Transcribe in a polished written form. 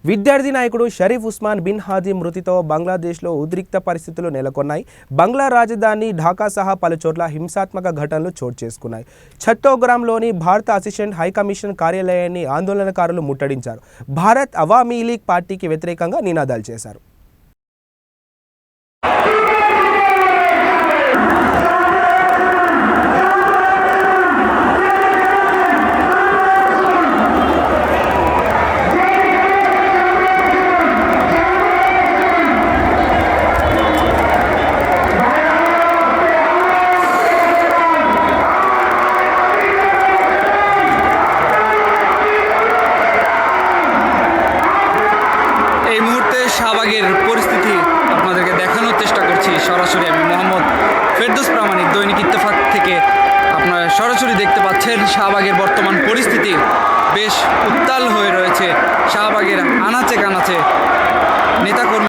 విద్యార్థి నాయకుడు Sharif Usman bin Hadi మృతితో బంగ్లాదేశ్లో ఉద్రిక్త పరిస్థితులు నెలకొన్నాయి. బంగ్లా రాజధాని ఢాకా సహా పలు చోట్ల హింసాత్మక ఘటనలు చోటు చేసుకున్నాయి. చట్టోగ్రామ్లోని భారత అసిస్టెంట్ హైకమిషన్ కార్యాలయాన్ని ఆందోళనకారులు ముట్టడించారు. భారత్ అవామీ లీగ్ పార్టీకి వ్యతిరేకంగా నినాదాలు చేశారు. এই মুহূর্তে শাহবাগের পরিস্থিতি আপনাদেরকে দেখানোর চেষ্টা করছি সরাসরি। আমি মোহাম্মদ ফেরদৌস প্রামাণিক, দৈনিক ইত্তেফাক থেকে আপনারা সরাসরি দেখতে পাচ্ছেন শাহবাগের বর্তমান পরিস্থিতি বেশ উত্তাল হয়ে রয়েছে। শাহবাগের আনাচে কানাচে নেতাকর্মী